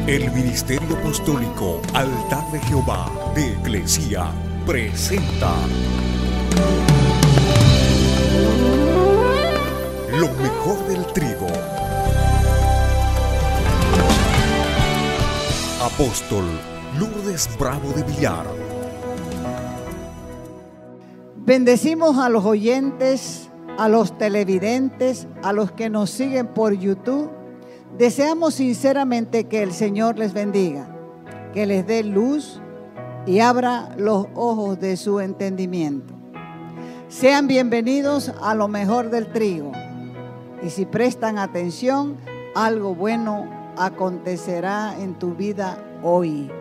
El Ministerio Apostólico Altar de Jehová de Eclesia presenta lo mejor del trigo. Apóstol Lourdes Bravo de Villar. Bendecimos a los oyentes, a los televidentes, a los que nos siguen por YouTube. Deseamos sinceramente que el Señor les bendiga, que les dé luz y abra los ojos de su entendimiento. Sean bienvenidos a lo mejor del trigo. Y si prestan atención, algo bueno acontecerá en tu vida hoy.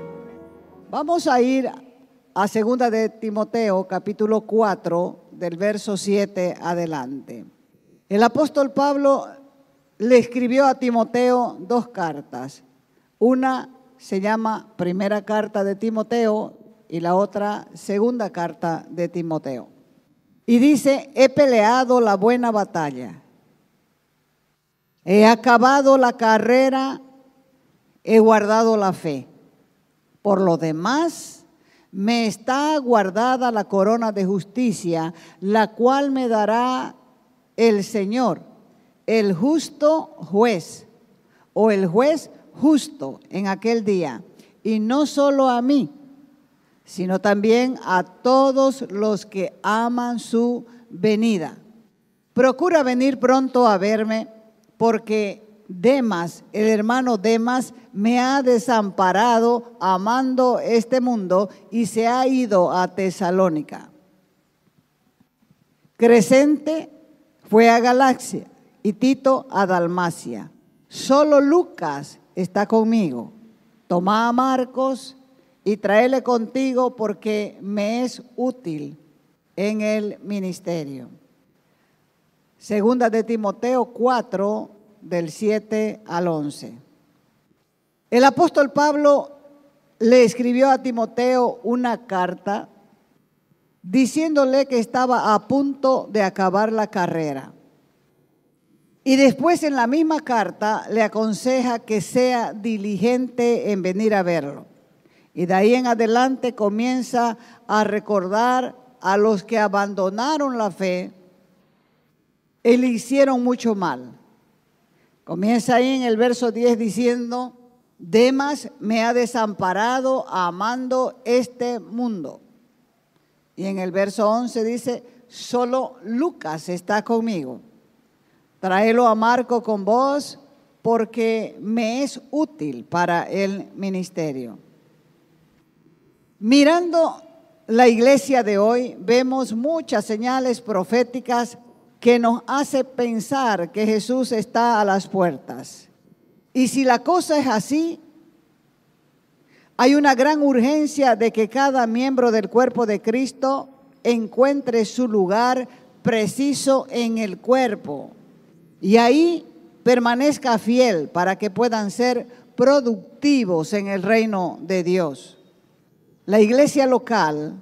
Vamos a ir a 2 de Timoteo, capítulo 4, del verso 7 adelante. El apóstol Pablo le escribió a Timoteo 2 cartas. Una se llama Primera Carta de Timoteo y la otra Segunda Carta de Timoteo. Y dice: he peleado la buena batalla, he acabado la carrera, he guardado la fe. Por lo demás, me está guardada la corona de justicia, la cual me dará el Señor, el justo juez, o el juez justo en aquel día, y no solo a mí, sino también a todos los que aman su venida. Procura venir pronto a verme, porque Demas, el hermano Demas, me ha desamparado amando este mundo y se ha ido a Tesalónica. Crescente fue a Galacia y Tito a Dalmacia. Solo Lucas está conmigo. Toma a Marcos y tráele contigo, porque me es útil en el ministerio. Segunda de Timoteo 4, del 7 al 11. El apóstol Pablo le escribió a Timoteo una carta diciéndole que estaba a punto de acabar la carrera. Y después en la misma carta le aconseja que sea diligente en venir a verlo. Y de ahí en adelante comienza a recordar a los que abandonaron la fe y le hicieron mucho mal. Comienza ahí en el verso 10 diciendo: Demas me ha desamparado amando este mundo. Y en el verso 11 dice: solo Lucas está conmigo. Tráelo a Marco con vos, porque me es útil para el ministerio. Mirando la iglesia de hoy, vemos muchas señales proféticas que nos hace pensar que Jesús está a las puertas. Y si la cosa es así, hay una gran urgencia de que cada miembro del cuerpo de Cristo encuentre su lugar preciso en el cuerpo y ahí permanezca fiel para que puedan ser productivos en el reino de Dios. La iglesia local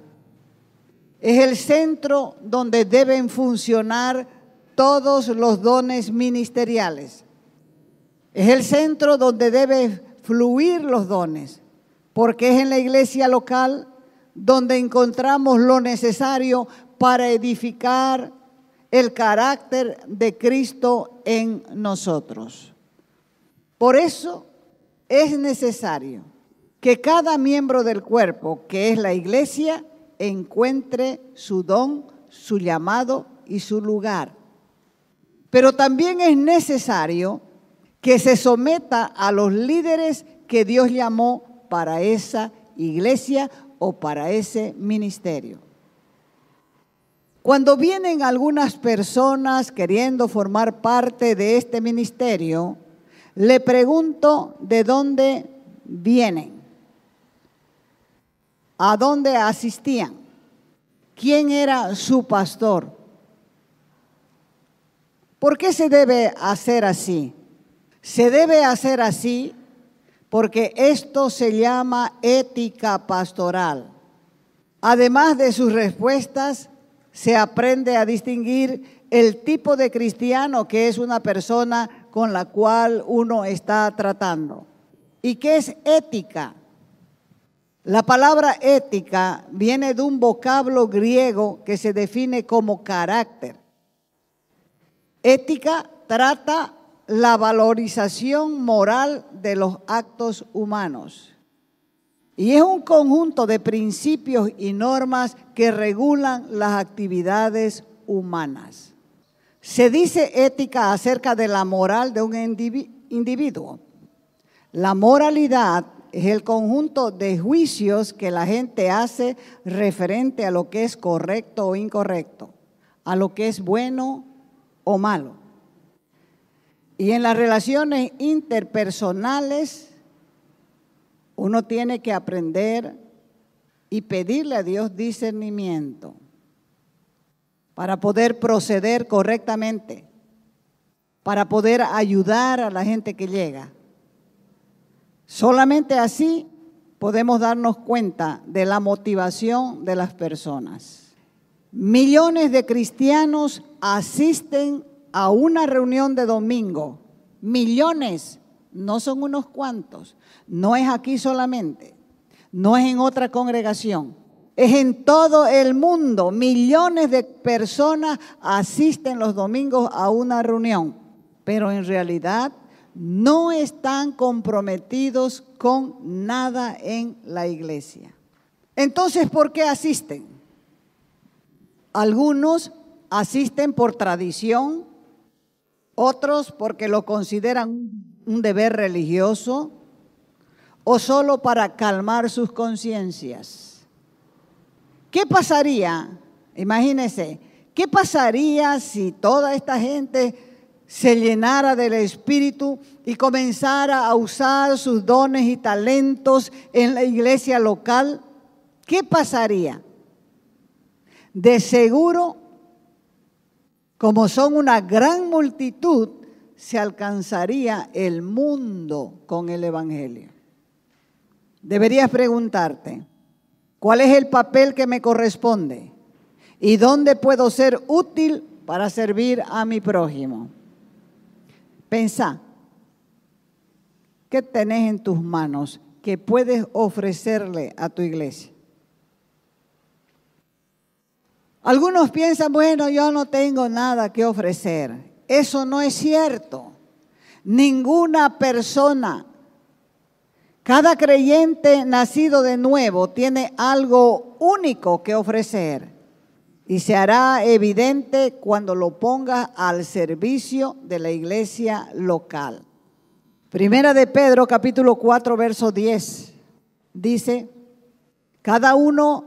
es el centro donde deben funcionar todos los dones ministeriales. Es el centro donde deben fluir los dones, porque es en la iglesia local donde encontramos lo necesario para edificar el carácter de Cristo en nosotros. Por eso es necesario que cada miembro del cuerpo, que es la iglesia, encuentre su don, su llamado y su lugar. Pero también es necesario que se someta a los líderes que Dios llamó para esa iglesia o para ese ministerio. Cuando vienen algunas personas queriendo formar parte de este ministerio, le pregunto de dónde vienen, a dónde asistían, quién era su pastor. ¿Por qué se debe hacer así? Se debe hacer así porque esto se llama ética pastoral. Además de sus respuestas, se aprende a distinguir el tipo de cristiano que es una persona con la cual uno está tratando. ¿Y qué es ética? La palabra ética viene de un vocablo griego que se define como carácter. Ética trata la valorización moral de los actos humanos. Y es un conjunto de principios y normas que regulan las actividades humanas. Se dice ética acerca de la moral de un individuo. La moralidad es el conjunto de juicios que la gente hace referente a lo que es correcto o incorrecto, a lo que es bueno o malo. Y en las relaciones interpersonales, uno tiene que aprender y pedirle a Dios discernimiento para poder proceder correctamente, para poder ayudar a la gente que llega. Solamente así podemos darnos cuenta de la motivación de las personas. Millones de cristianos asisten a una reunión de domingo. Millones, no son unos cuantos. No es aquí solamente, no es en otra congregación, es en todo el mundo. Millones de personas asisten los domingos a una reunión, pero en realidad no están comprometidos con nada en la iglesia. Entonces, ¿por qué asisten? Algunos asisten por tradición, otros porque lo consideran un deber religioso o solo para calmar sus conciencias. ¿Qué pasaría? Imagínense, ¿qué pasaría si toda esta gente se llenara del Espíritu y comenzara a usar sus dones y talentos en la iglesia local? ¿Qué pasaría? De seguro, como son una gran multitud, se alcanzaría el mundo con el Evangelio. Deberías preguntarte, ¿cuál es el papel que me corresponde? ¿Y dónde puedo ser útil para servir a mi prójimo? Pensá, ¿qué tenés en tus manos que puedes ofrecerle a tu iglesia? Algunos piensan, bueno, yo no tengo nada que ofrecer. Eso no es cierto. Ninguna persona, cada creyente nacido de nuevo tiene algo único que ofrecer y se hará evidente cuando lo ponga al servicio de la iglesia local. Primera de Pedro, capítulo 4, verso 10, dice, cada uno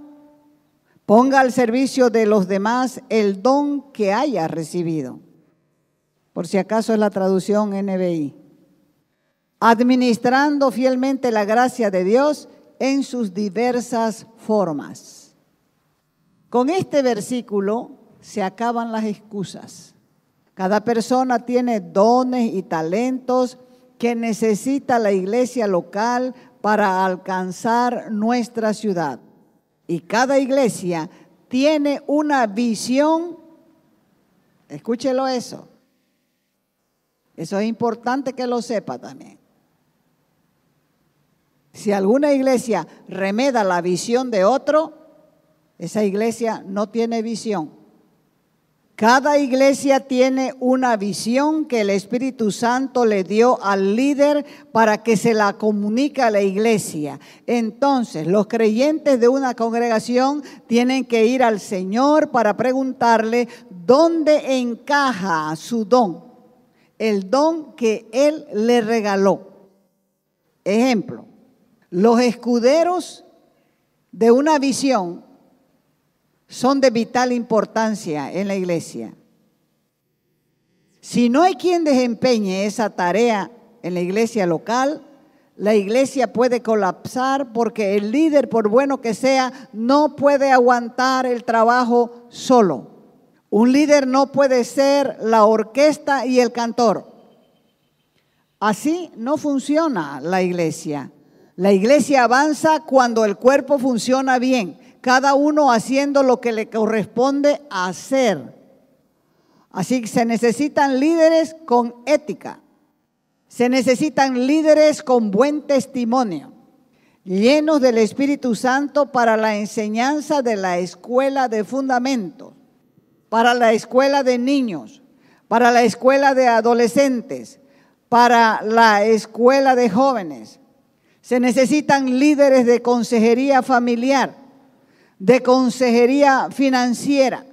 ponga al servicio de los demás el don que haya recibido. Por si acaso es la traducción NBI. Administrando fielmente la gracia de Dios en sus diversas formas. Con este versículo se acaban las excusas. Cada persona tiene dones y talentos que necesita la iglesia local para alcanzar nuestra ciudad. Y cada iglesia tiene una visión. Escúchelo eso. Eso es importante que lo sepa también. Si alguna iglesia remeda la visión de otro, esa iglesia no tiene visión. Cada iglesia tiene una visión que el Espíritu Santo le dio al líder para que se la comunique a la iglesia. Entonces, los creyentes de una congregación tienen que ir al Señor para preguntarle dónde encaja su don, el don que Él le regaló. Ejemplo, los escuderos de una visión son de vital importancia en la iglesia. Si no hay quien desempeñe esa tarea en la iglesia local, la iglesia puede colapsar porque el líder, por bueno que sea, no puede aguantar el trabajo solo. Un líder no puede ser la orquesta y el cantor. Así no funciona la iglesia. La iglesia avanza cuando el cuerpo funciona bien, cada uno haciendo lo que le corresponde hacer. Así que se necesitan líderes con ética. Se necesitan líderes con buen testimonio, llenos del Espíritu Santo para la enseñanza de la escuela de fundamentos, para la escuela de niños, para la escuela de adolescentes, para la escuela de jóvenes. Se necesitan líderes de consejería familiar, de consejería financiera,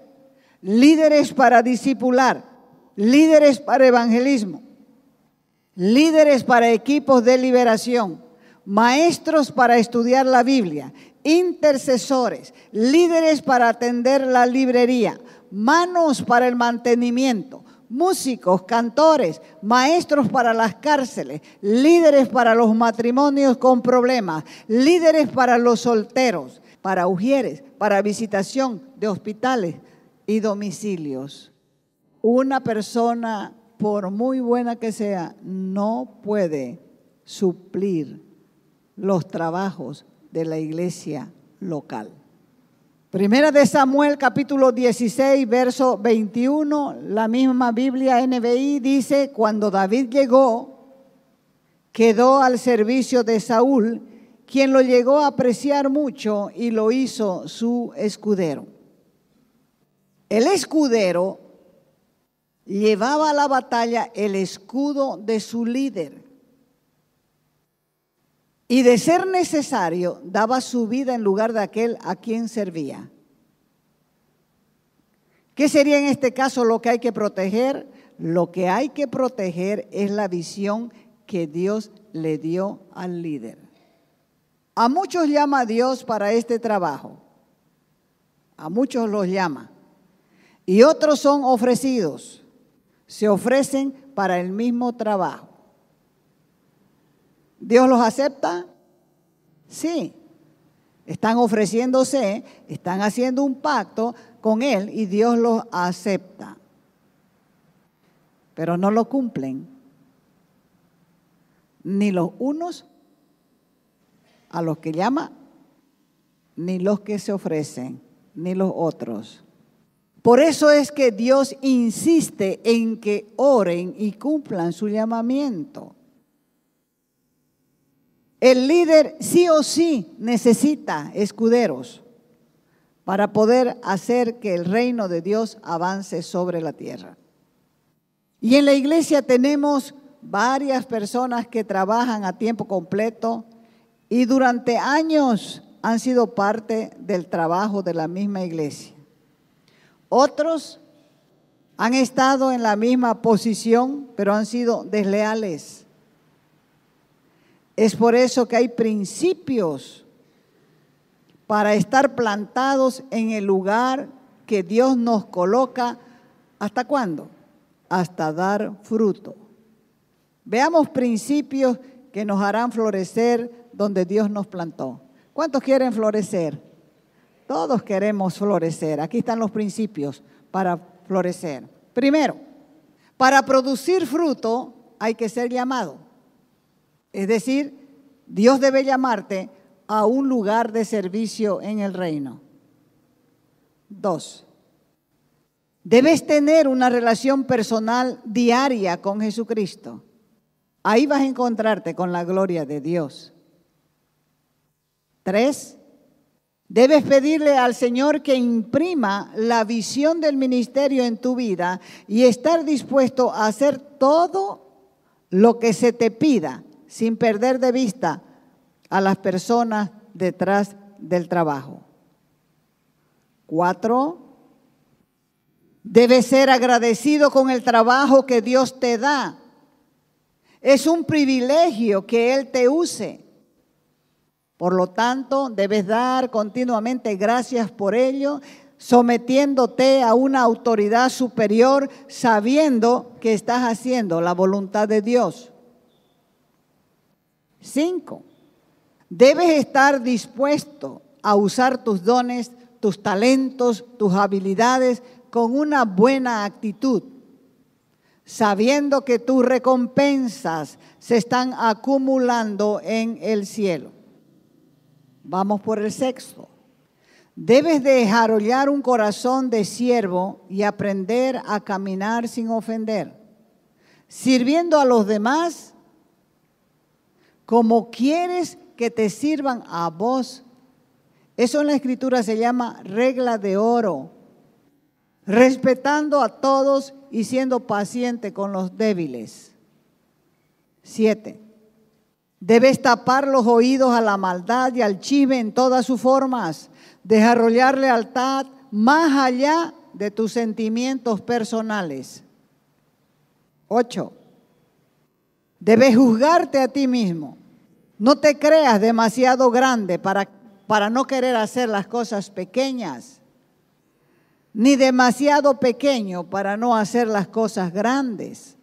líderes para discipular, líderes para evangelismo, líderes para equipos de liberación, maestros para estudiar la Biblia, intercesores, líderes para atender la librería, manos para el mantenimiento, músicos, cantores, maestros para las cárceles, líderes para los matrimonios con problemas, líderes para los solteros, para ujieres, para visitación de hospitales y domicilios. Una persona, por muy buena que sea, no puede suplir los trabajos de la iglesia local. Primera de Samuel, capítulo 16, verso 21, la misma Biblia NBI dice: cuando David llegó, quedó al servicio de Saúl, quien lo llegó a apreciar mucho y lo hizo su escudero. El escudero llevaba a la batalla el escudo de su líder y, de ser necesario, daba su vida en lugar de aquel a quien servía. ¿Qué sería en este caso lo que hay que proteger? Lo que hay que proteger es la visión que Dios le dio al líder. A muchos llama Dios para este trabajo. A muchos los llama. Y otros son ofrecidos. Se ofrecen para el mismo trabajo. ¿Dios los acepta? Sí. Están ofreciéndose, están haciendo un pacto con Él y Dios los acepta. Pero no lo cumplen. Ni los unos a los que llama, ni los que se ofrecen, ni los otros. Por eso es que Dios insiste en que oren y cumplan su llamamiento. El líder sí o sí necesita escuderos para poder hacer que el reino de Dios avance sobre la tierra. Y en la iglesia tenemos varias personas que trabajan a tiempo completo y durante años han sido parte del trabajo de la misma iglesia. Otros han estado en la misma posición, pero han sido desleales. Es por eso que hay principios para estar plantados en el lugar que Dios nos coloca. ¿Hasta cuándo? Hasta dar fruto. Veamos principios que nos harán florecer donde Dios nos plantó. ¿Cuántos quieren florecer? Todos queremos florecer. Aquí están los principios para florecer. Primero, para producir fruto hay que ser llamado. Es decir, Dios debe llamarte a un lugar de servicio en el reino. 2, debes tener una relación personal diaria con Jesucristo. Ahí vas a encontrarte con la gloria de Dios. 3, debes pedirle al Señor que imprima la visión del ministerio en tu vida y estar dispuesto a hacer todo lo que se te pida, sin perder de vista a las personas detrás del trabajo. 4, debes ser agradecido con el trabajo que Dios te da. Es un privilegio que Él te use. Por lo tanto, debes dar continuamente gracias por ello, sometiéndote a una autoridad superior, sabiendo que estás haciendo la voluntad de Dios. 5, debes estar dispuesto a usar tus dones, tus talentos, tus habilidades con una buena actitud, sabiendo que tus recompensas se están acumulando en el cielo. Vamos por el 6. Debes desarrollar un corazón de siervo y aprender a caminar sin ofender, sirviendo a los demás como quieres que te sirvan a vos. Eso en la Escritura se llama regla de oro. Respetando a todos y siendo paciente con los débiles. 7. Debes tapar los oídos a la maldad y al chisme en todas sus formas. Desarrollar lealtad más allá de tus sentimientos personales. 8. Debes juzgarte a ti mismo. No te creas demasiado grande para no querer hacer las cosas pequeñas, ni demasiado pequeño para no hacer las cosas grandes.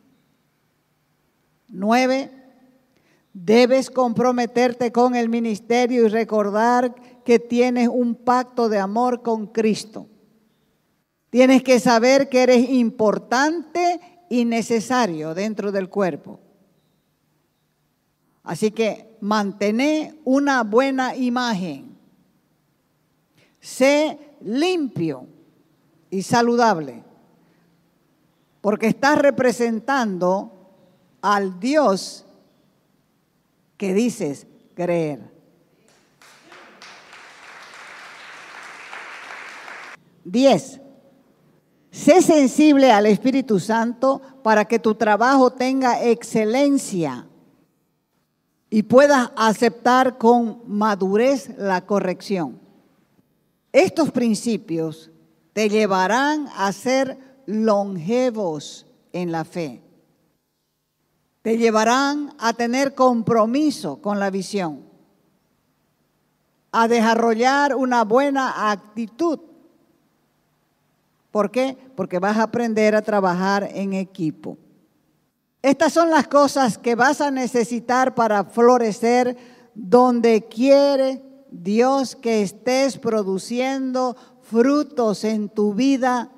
9. Debes comprometerte con el ministerio y recordar que tienes un pacto de amor con Cristo. Tienes que saber que eres importante y necesario dentro del cuerpo. Así que mantén una buena imagen. Sé limpio y saludable, porque estás representando al Dios que dices creer. Diez. Sé sensible al Espíritu Santo para que tu trabajo tenga excelencia y puedas aceptar con madurez la corrección. Estos principios te llevarán a ser longevos en la fe. Te llevarán a tener compromiso con la visión, a desarrollar una buena actitud. ¿Por qué? Porque vas a aprender a trabajar en equipo. Estas son las cosas que vas a necesitar para florecer donde quiere Dios que estés produciendo frutos en tu vida,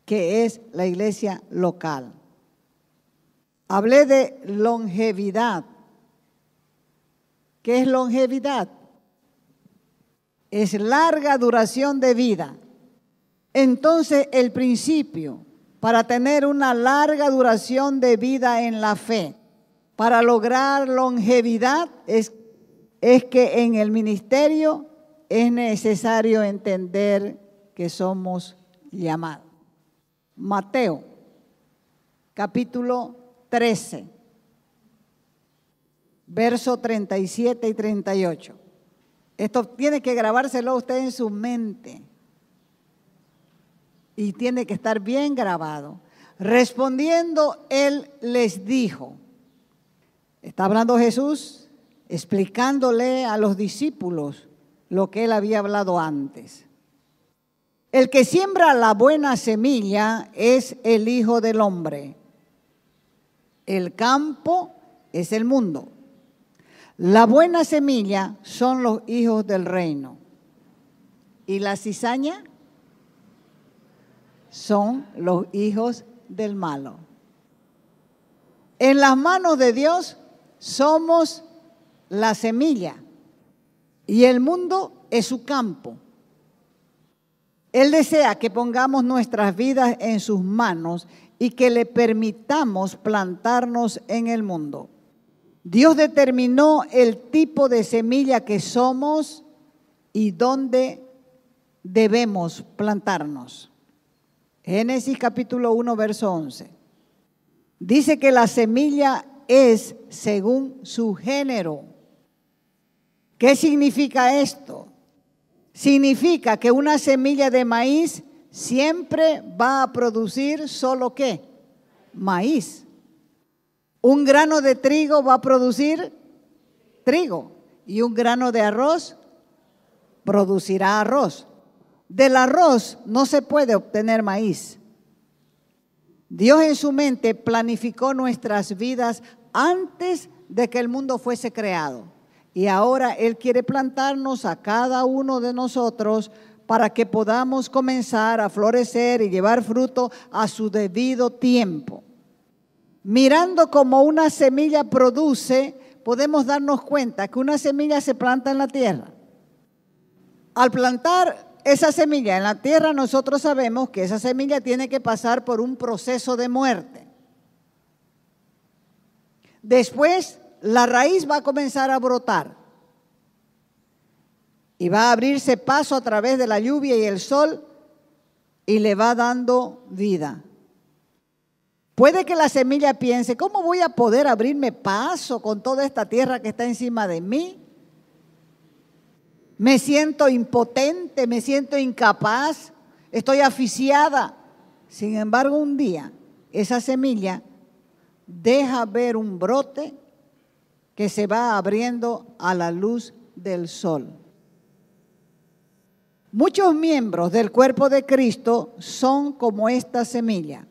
que es la iglesia local. Hablé de longevidad. ¿Qué es longevidad? Es larga duración de vida. Entonces, el principio para tener una larga duración de vida en la fe, para lograr longevidad, es que en el ministerio es necesario entender que somos llamados. Mateo, capítulo 13, verso 37 y 38. Esto tiene que grabárselo usted en su mente. Y tiene que estar bien grabado. Respondiendo, él les dijo, está hablando Jesús, explicándole a los discípulos lo que él había hablado antes. El que siembra la buena semilla es el Hijo del Hombre. El campo es el mundo. La buena semilla son los hijos del reino. Y la cizaña son los hijos del malo. En las manos de Dios somos la semilla y el mundo es su campo. Él desea que pongamos nuestras vidas en sus manos y que le permitamos plantarnos en el mundo. Dios determinó el tipo de semilla que somos y dónde debemos plantarnos. Génesis capítulo 1, verso 11. Dice que la semilla es según su género. ¿Qué significa esto? Significa que una semilla de maíz siempre va a producir solo ¿qué? Maíz. Un grano de trigo va a producir trigo y un grano de arroz producirá arroz. Del arroz no se puede obtener maíz. Dios en su mente planificó nuestras vidas antes de que el mundo fuese creado. Y ahora Él quiere plantarnos a cada uno de nosotros para que podamos comenzar a florecer y llevar fruto a su debido tiempo. Mirando cómo una semilla produce, podemos darnos cuenta que una semilla se planta en la tierra. Al plantar esa semilla en la tierra, nosotros sabemos que esa semilla tiene que pasar por un proceso de muerte. Después la raíz va a comenzar a brotar y va a abrirse paso a través de la lluvia y el sol y le va dando vida. Puede que la semilla piense, ¿cómo voy a poder abrirme paso con toda esta tierra que está encima de mí? Me siento impotente, me siento incapaz, estoy asfixiada. Sin embargo, un día esa semilla deja ver un brote que se va abriendo a la luz del sol. Muchos miembros del cuerpo de Cristo son como esta semilla.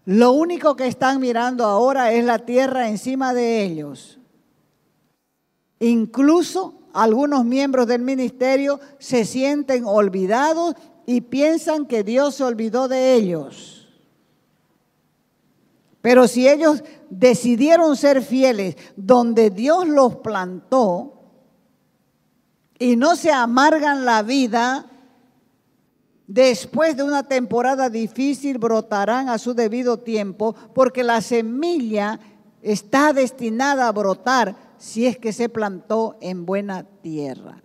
Lo único que están mirando ahora es la tierra encima de ellos. Incluso algunos miembros del ministerio se sienten olvidados y piensan que Dios se olvidó de ellos. Pero si ellos decidieron ser fieles donde Dios los plantó y no se amargan la vida, después de una temporada difícil brotarán a su debido tiempo, porque la semilla está destinada a brotar si es que se plantó en buena tierra.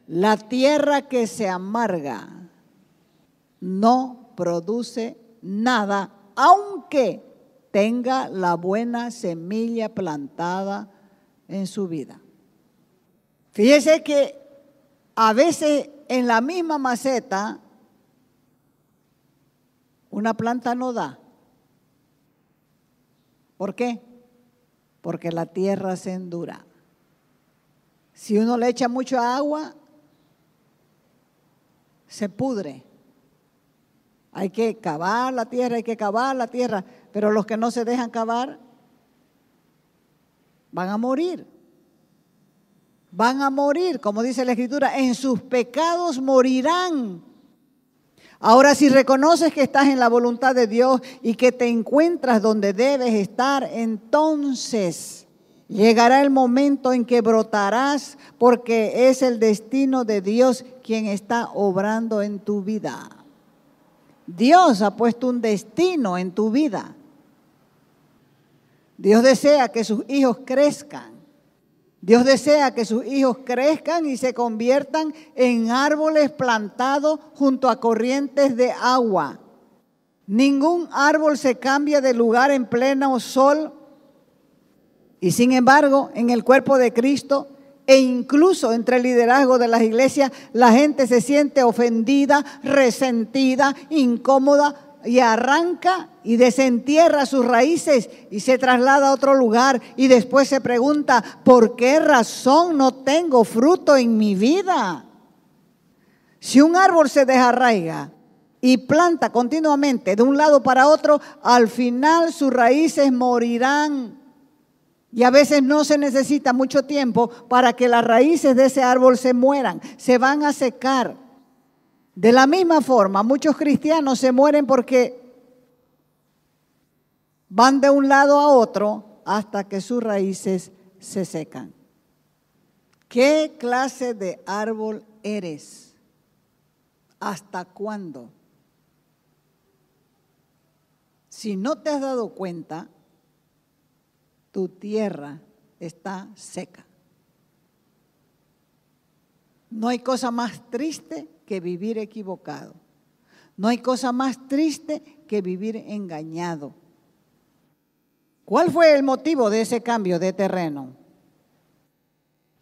La tierra que se amarga no produce nada, aunque tenga la buena semilla plantada en su vida. Fíjese que a veces en la misma maceta una planta no da. ¿Por qué? Porque la tierra se endura. Si uno le echa mucha agua, se pudre. Hay que cavar la tierra, hay que cavar la tierra, pero los que no se dejan cavar van a morir. Van a morir, como dice la Escritura, en sus pecados morirán. Ahora, si reconoces que estás en la voluntad de Dios y que te encuentras donde debes estar, entonces llegará el momento en que brotarás, porque es el destino de Dios quien está obrando en tu vida. Dios ha puesto un destino en tu vida. Dios desea que sus hijos crezcan. Dios desea que sus hijos crezcan y se conviertan en árboles plantados junto a corrientes de agua. Ningún árbol se cambia de lugar en pleno sol. Y sin embargo, en el cuerpo de Cristo e incluso entre el liderazgo de las iglesias, la gente se siente ofendida, resentida, incómoda, y arranca y desentierra sus raíces y se traslada a otro lugar y después se pregunta, ¿por qué razón no tengo fruto en mi vida? Si un árbol se desarraiga y planta continuamente de un lado para otro, al final sus raíces morirán. Y a veces no se necesita mucho tiempo para que las raíces de ese árbol se mueran, se van a secar. De la misma forma, muchos cristianos se mueren porque van de un lado a otro hasta que sus raíces se secan. ¿Qué clase de árbol eres? ¿Hasta cuándo? Si no te has dado cuenta, tu tierra está seca. No hay cosa más triste que vivir equivocado. No hay cosa más triste que vivir engañado. ¿Cuál fue el motivo de ese cambio de terreno?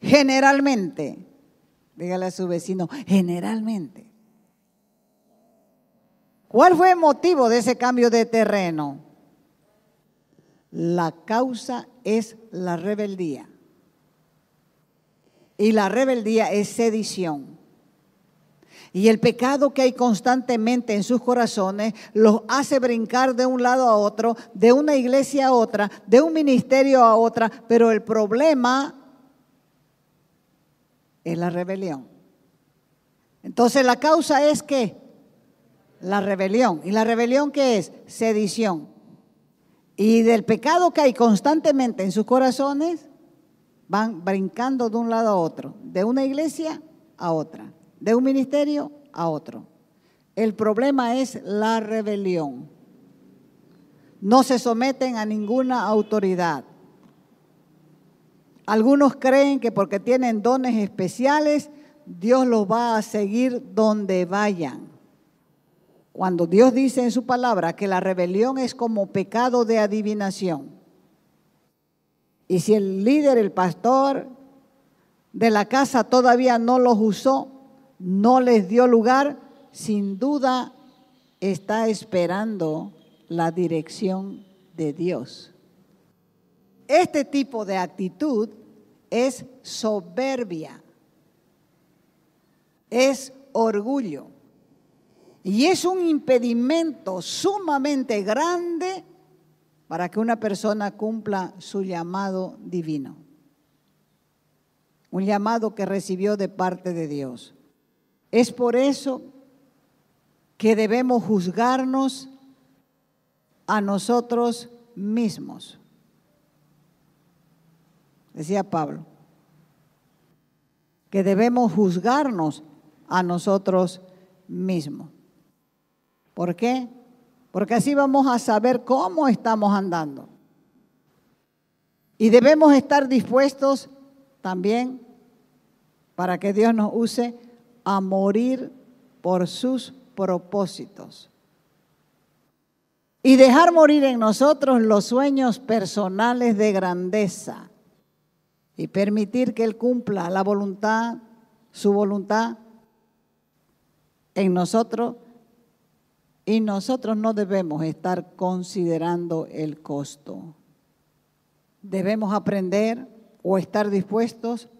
Generalmente, dígale a su vecino, generalmente. ¿Cuál fue el motivo de ese cambio de terreno? La causa es la rebeldía. Y la rebeldía es sedición. Y el pecado que hay constantemente en sus corazones los hace brincar de un lado a otro, de una iglesia a otra, de un ministerio a otra, pero el problema es la rebelión. Entonces la causa es ¿qué? La rebelión. ¿Y la rebelión qué es? Sedición. Y del pecado que hay constantemente en sus corazones, van brincando de un lado a otro, de una iglesia a otra, de un ministerio a otro. El problema es la rebelión. No se someten a ninguna autoridad. Algunos creen que porque tienen dones especiales, Dios los va a seguir donde vayan. Cuando Dios dice en su palabra que la rebelión es como pecado de adivinación. Y si el líder, el pastor de la casa todavía no los usó, no les dio lugar, sin duda está esperando la dirección de Dios. Este tipo de actitud es soberbia, es orgullo y es un impedimento sumamente grande para que una persona cumpla su llamado divino, un llamado que recibió de parte de Dios. Es por eso que debemos juzgarnos a nosotros mismos. Decía Pablo, que debemos juzgarnos a nosotros mismos. ¿Por qué? Porque así vamos a saber cómo estamos andando. Y debemos estar dispuestos también para que Dios nos use a morir por sus propósitos. Y dejar morir en nosotros los sueños personales de grandeza. Y permitir que Él cumpla la voluntad, su voluntad en nosotros. Y nosotros no debemos estar considerando el costo. Debemos aprender o estar dispuestos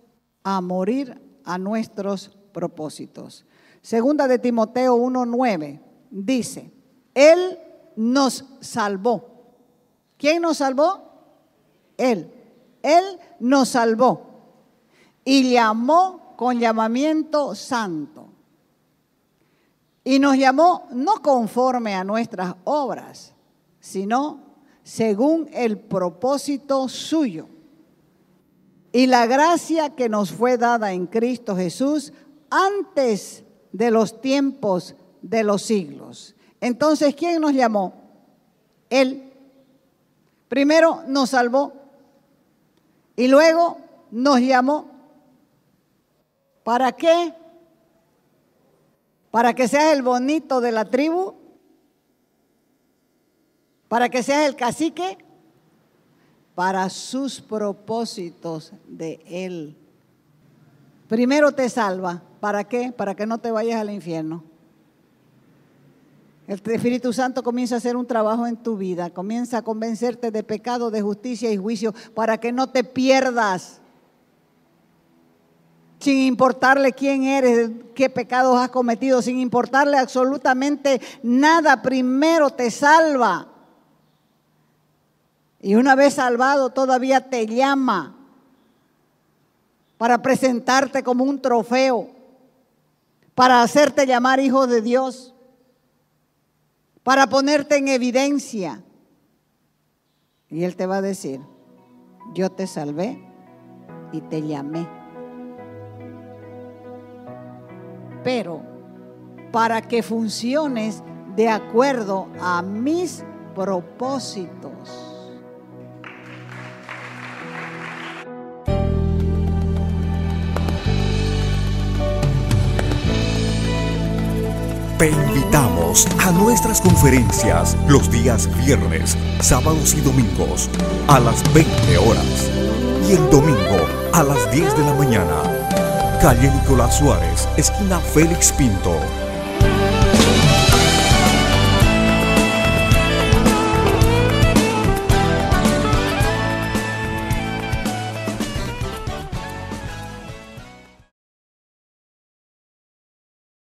a morir a nuestros propósitos. Segunda de Timoteo 1:9 dice, Él nos salvó. ¿Quién nos salvó? Él. Él nos salvó y llamó con llamamiento santo. Y nos llamó no conforme a nuestras obras, sino según el propósito suyo. Y la gracia que nos fue dada en Cristo Jesús antes de los tiempos de los siglos. Entonces, ¿quién nos llamó? Él. Primero nos salvó. Y luego nos llamó. ¿Para qué? ¿Para que seas el bonito de la tribu? ¿Para que seas el cacique? Para sus propósitos de Él. Primero te salva. ¿Para qué? Para que no te vayas al infierno. El Espíritu Santo comienza a hacer un trabajo en tu vida, comienza a convencerte de pecado, de justicia y juicio para que no te pierdas, sin importarle quién eres, qué pecados has cometido, sin importarle absolutamente nada. Primero te salva y una vez salvado todavía te llama para presentarte como un trofeo, para hacerte llamar hijo de Dios, para ponerte en evidencia. Y Él te va a decir, yo te salvé y te llamé. Pero para que funciones de acuerdo a mis propósitos. Te invitamos a nuestras conferencias los días viernes, sábados y domingos a las 20 horas y el domingo a las 10 de la mañana. Calle Nicolás Suárez, esquina Félix Pinto,